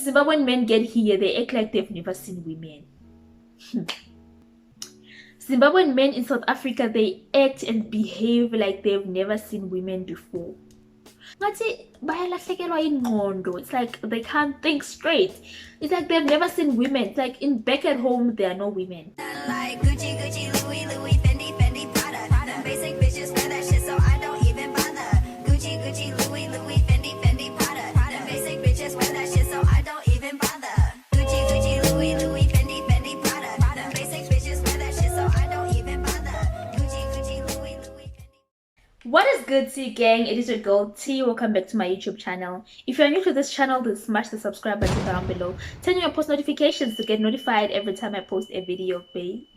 Zimbabwean men get here, they act like they've never seen women. Zimbabwean men in South Africa, they act and behave like they've never seen women before. It's like they can't think straight. It's like they've never seen women. It's like back at home, there are no women. Like Gucci, Louis, Fendi, Prada. Them basic bitches wear that shit, so I don't even bother. Gucci, Louis, Fendi, Prada. Them basic bitches wear that shit, so I don't even bother. Gucci, Louis, Fendi, Prada. Them basic bitches wear that shit, so I don't even bother. Gucci, Louis, Fendi. What is good, T gang? It is your girl T. Welcome back to my YouTube channel. If you're new to this channel, then smash the subscribe button down below. Turn on your post notifications to get notified every time I post a video, baby.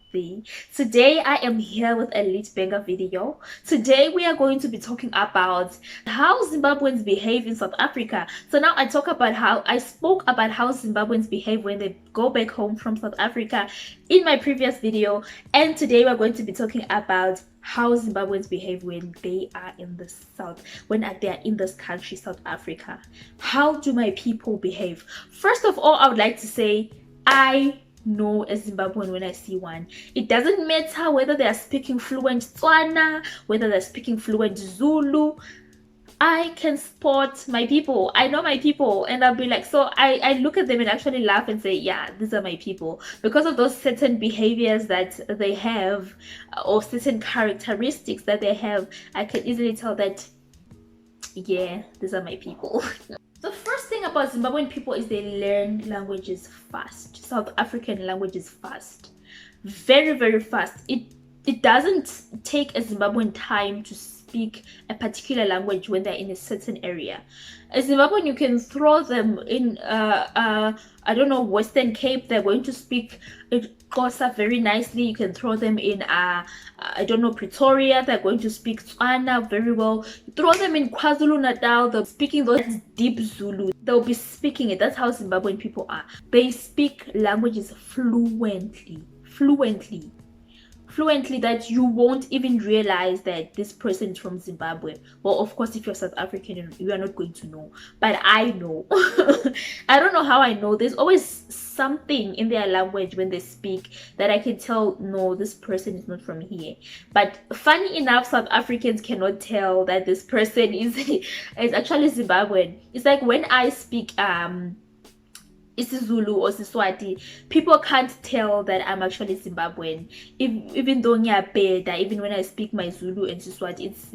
Today I am here with a lit banger video. Today we are going to be talking about how Zimbabweans behave in South Africa. So now I spoke about how Zimbabweans behave when they go back home from South Africa in my previous video, and today we're going to be talking about how Zimbabweans behave when they are in the south, when they are in this country, South Africa. How do my people behave? First of all, I would like to say I know a Zimbabwean when I see one. It doesn't matter whether they are speaking fluent Tswana, whether they're speaking fluent Zulu. I can spot my people. I know my people, and I'll be like, so I look at them and actually laugh and say, yeah, these are my people, because of those certain behaviors that they have or certain characteristics that they have. I can easily tell that, yeah, these are my people. The first thing about Zimbabwean people is they learn languages fast. South African languages fast, very, very fast. It doesn't take a Zimbabwean time to speak a particular language when they're in a certain area. A Zimbabwean, you can throw them in I don't know, Western Cape, they're going to speak Xhosa very nicely. You can throw them in I don't know, Pretoria, they're going to speak Tswana very well. You throw them in KwaZulu-Natal, they're speaking those deep Zulu, they'll be speaking it. That's how Zimbabwean people are. They speak languages fluently, that you won't even realize that this person is from Zimbabwe. Well, of course, if you're South African, you are not going to know, but I know. I don't know how I know. There's always something in their language when they speak that I can tell, no, this person is not from here. But funny enough, South Africans cannot tell that this person is actually Zimbabwean. It's like when I speak isiZulu or Siswati, people can't tell that I'm actually Zimbabwean. Even though even when I speak my Zulu and Siswati, it's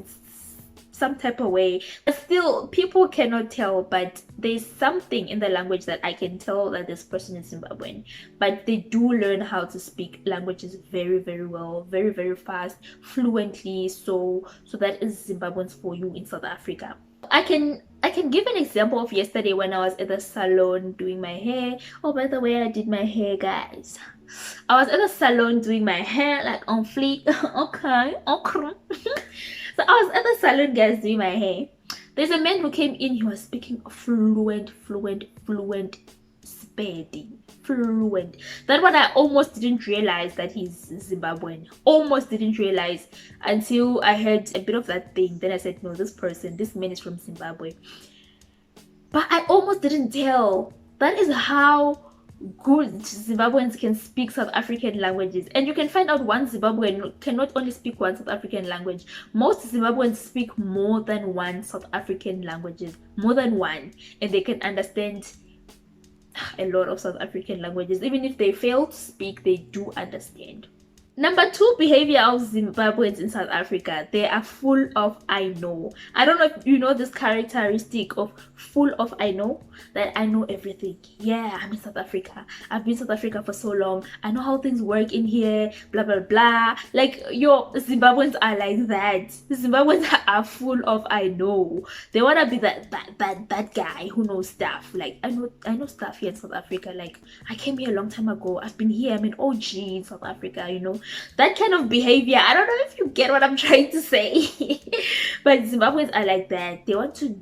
some type of way. But still, people cannot tell, but there's something in the language that I can tell that this person is Zimbabwean. But they do learn how to speak languages very, very well, very, very fast, fluently. So that is Zimbabweans for you in South Africa. I can give an example of yesterday when I was at the salon doing my hair. Oh, by the way, I did my hair, guys. I was at the salon doing my hair, like on fleek. Okay. So I was at the salon, guys, doing my hair. There's a man who came in. He was speaking fluent Sepedi. Fluent. That one I almost didn't realize that he's Zimbabwean. Almost didn't realize until I heard a bit of that thing. Then I said, no, this man is from Zimbabwe. But I almost didn't tell. That is how good Zimbabweans can speak South African languages. And you can find out one Zimbabwean cannot only speak one South African language. Most Zimbabweans speak more than one South African languages. More than one. And they can understand a lot of South African languages. Even if they fail to speak, they do understand. Number 2 behavior of Zimbabweans in South Africa, they are full of I know. I don't know if you know this characteristic of full of I know, that I know everything. Yeah, I'm in South Africa. I've been in South Africa for so long. I know how things work in here, blah, blah, blah. Like, your Zimbabweans are like that. Zimbabweans are full of I know. They want to be that guy who knows stuff. Like, I know stuff here in South Africa. Like, I came here a long time ago. I've been here. I'm an OG in South Africa, you know. That kind of behavior. I don't know if you get what I'm trying to say. But Zimbabweans are like that. They want to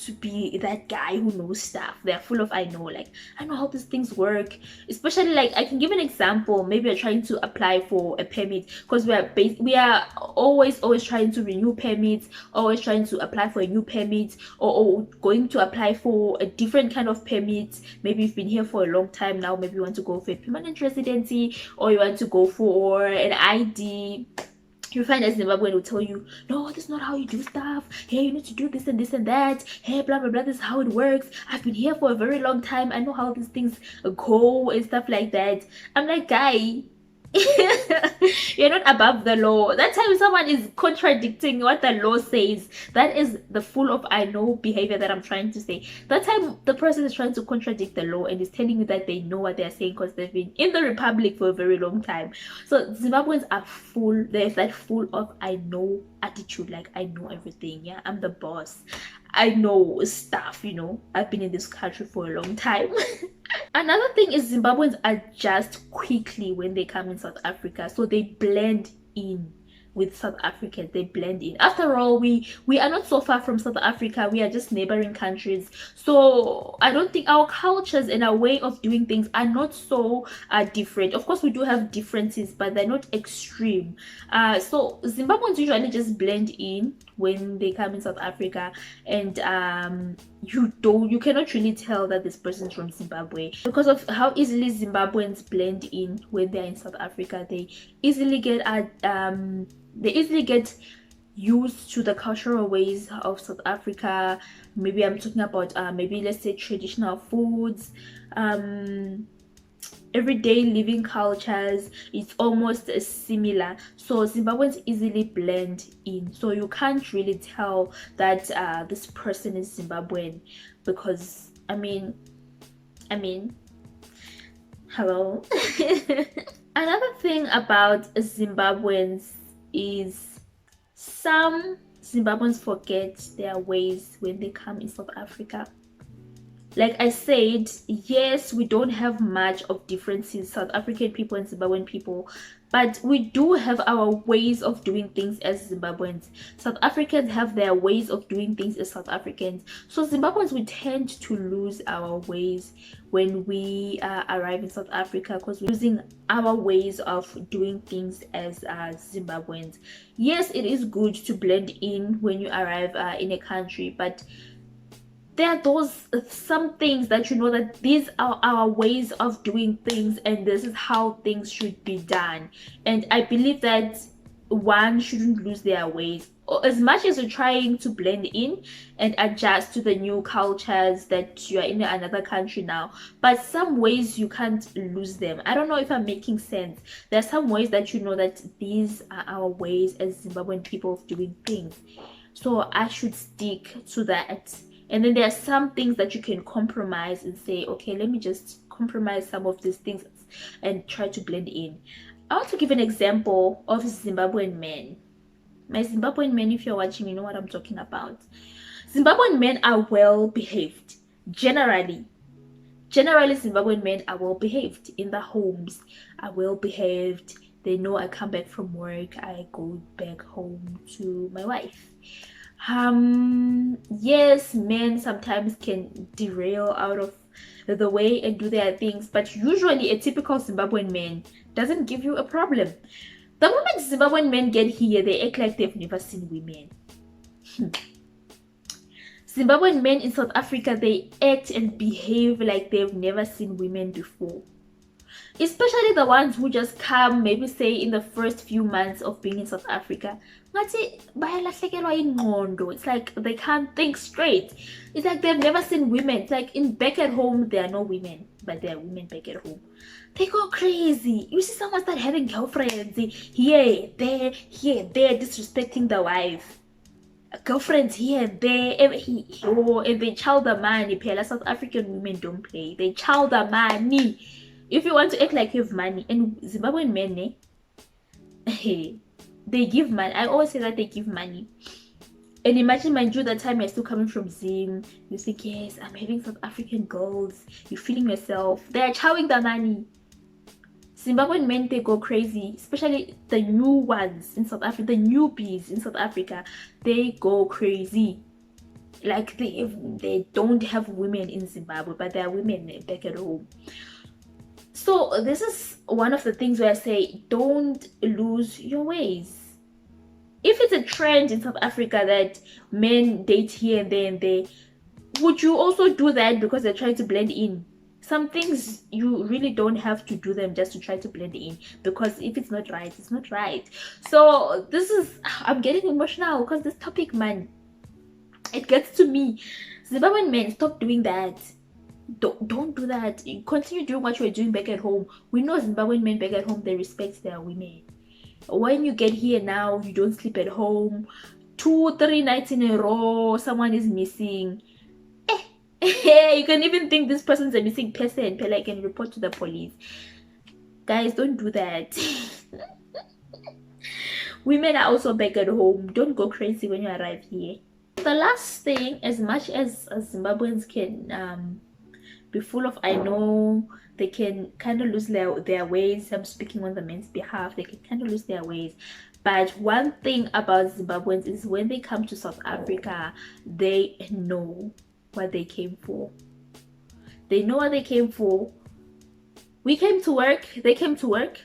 to be that guy who knows stuff. They're full of I know, like I know how these things work. Especially, like, I can give an example. Maybe you're trying to apply for a permit, because we are always trying to renew permits, always trying to apply for a new permit, or going to apply for a different kind of permit. Maybe you've been here for a long time now, maybe you want to go for a permanent residency, or you want to go for an ID. You find a Zimbabwean will tell you, no, that's not how you do stuff. Hey, you need to do this and this and that. Hey, blah blah blah, this is how it works. I've been here for a very long time, I know how these things go and stuff like that. I'm like, guy, you're not above the law. That time someone is contradicting what the law says, that is the full of I know behavior that I'm trying to say. That time the person is trying to contradict the law and is telling you that they know what they're saying because they've been in the republic for a very long time. So Zimbabweans are full, there's that full of I know attitude, like I know everything. Yeah, I'm the boss, I know stuff, you know, I've been in this country for a long time. Another thing is Zimbabweans adjust quickly when they come in South Africa, so they blend in with South Africans. They blend in. After all, we are not so far from South Africa. We are just neighboring countries, so I don't think our cultures and our way of doing things are not so different. Of course, we do have differences, but they're not extreme. So Zimbabweans usually just blend in when they come in South Africa, and you cannot really tell that this person's from Zimbabwe because of how easily Zimbabweans blend in when they're in South Africa. They easily get used to the cultural ways of South Africa. Maybe I'm talking about maybe let's say traditional foods, everyday living cultures. It's almost similar, so Zimbabweans easily blend in, so you can't really tell that this person is Zimbabwean, because I mean hello. Another thing about Zimbabweans is some Zimbabweans forget their ways when they come in South Africa. Like I said, yes, we don't have much of differences, South African people and Zimbabwean people, but we do have our ways of doing things as Zimbabweans. South Africans have their ways of doing things as South Africans. So Zimbabweans, we tend to lose our ways when we arrive in South Africa, because we're losing our ways of doing things as Zimbabweans. Yes, it is good to blend in when you arrive in a country, but there are some things that you know that these are our ways of doing things and this is how things should be done. And I believe that one shouldn't lose their ways. As much as you're trying to blend in and adjust to the new cultures that you are in another country now, but some ways you can't lose them. I don't know if I'm making sense. There are some ways that you know that these are our ways as Zimbabwean people of doing things, so I should stick to that. And then there are some things that you can compromise and say, okay, let me just compromise some of these things and try to blend in. I want to give an example of Zimbabwean men. My Zimbabwean men, if you're watching, you know what I'm talking about. Zimbabwean men are well behaved. Generally, Zimbabwean men are well behaved in their homes, are well behaved. They know I come back from work, I go back home to my wife. Yes, men sometimes can derail out of the way and do their things, but usually a typical Zimbabwean man doesn't give you a problem. The moment Zimbabwean men get here, they act like they've never seen women. Zimbabwean men in South Africa, they act and behave like they've never seen women before. Especially the ones who just come, maybe say in the first few months of being in South Africa. It's like they can't think straight. It's like they've never seen women. It's like back at home there are no women, but there are women back at home. They go crazy. You see someone start having girlfriends here, there, disrespecting the wife. Girlfriends here, there, and they chow the money. South African women don't play. They chow the money. If you want to act like you have money, and Zimbabwean men, they give money. I always say that they give money. And imagine, mind you, that time you're still coming from Zim, you think, yes, I'm having South African girls, you're feeling yourself. They're chowing the money. Zimbabwean men, they go crazy, especially the new ones in South Africa, the newbies in South Africa, they go crazy. like they don't have women in Zimbabwe, but there are women back at home. So this is one of the things where I say don't lose your ways. If it's a trend in South Africa that men date here and there and there, would you also do that because they're trying to blend in? Some things you really don't have to do them just to try to blend in, because if it's not right, it's not right. So this is, I'm getting emotional because this topic, man, it gets to me. Zimbabwean men, stop doing that. Don't do that. You continue doing what you're doing back at home. We know Zimbabwean men back at home, they respect their women. When you get here now, you don't sleep at home. 2-3 nights in a row, someone is missing. You can even think this person's a missing person, but I can report to the police. Guys, don't do that. Women are also back at home. Don't go crazy when you arrive here. The last thing, as much as Zimbabweans can be full of, I know they can kind of lose their ways. I'm speaking on the men's behalf. They can kind of lose their ways. But one thing about Zimbabweans is when they come to South Africa, they know what they came for. They know what they came for. We came to work, they came to work,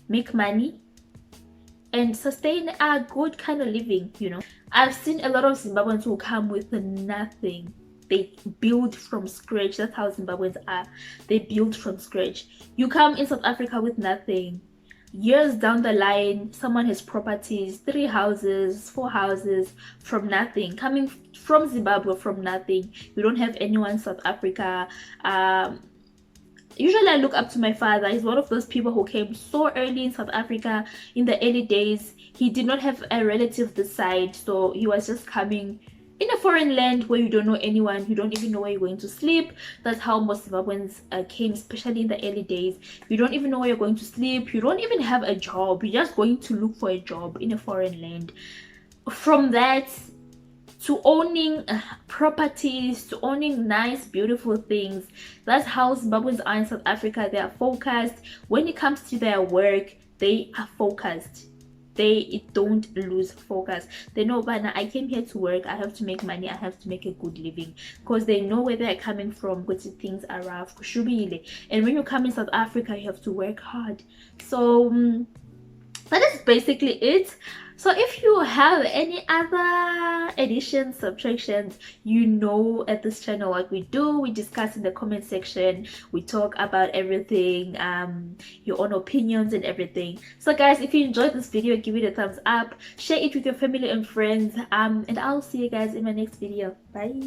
make money, and sustain a good kind of living, you know. I've seen a lot of Zimbabweans who come with nothing. They build from scratch. That's how Zimbabweans are. They build from scratch. You come in South Africa with nothing. Years down the line, someone has properties, 3 houses, 4 houses, from nothing. Coming from Zimbabwe from nothing. You don't have anyone in South Africa. Usually I look up to my father. He's one of those people who came so early in South Africa in the early days. He did not have a relative this side, so he was just coming in a foreign land where you don't know anyone, you don't even know where you're going to sleep. That's how most Zimbabweans came, especially in the early days. You don't even know where you're going to sleep. You don't even have a job. You're just going to look for a job in a foreign land. From that to owning properties, to owning nice, beautiful things. That's how Zimbabweans are in South Africa. They are focused. When it comes to their work, they are focused. They don't lose focus. They know, but now I came here to work, I have to make money, I have to make a good living, because they know where they're coming from, because things are rough. And when you come in South Africa, you have to work hard. So that is basically it. So if you have any other additions, subtractions, you know at this channel what we do. We discuss in the comment section. We talk about everything, your own opinions and everything. So guys, if you enjoyed this video, give it a thumbs up, share it with your family and friends, and I'll see you guys in my next video. Bye.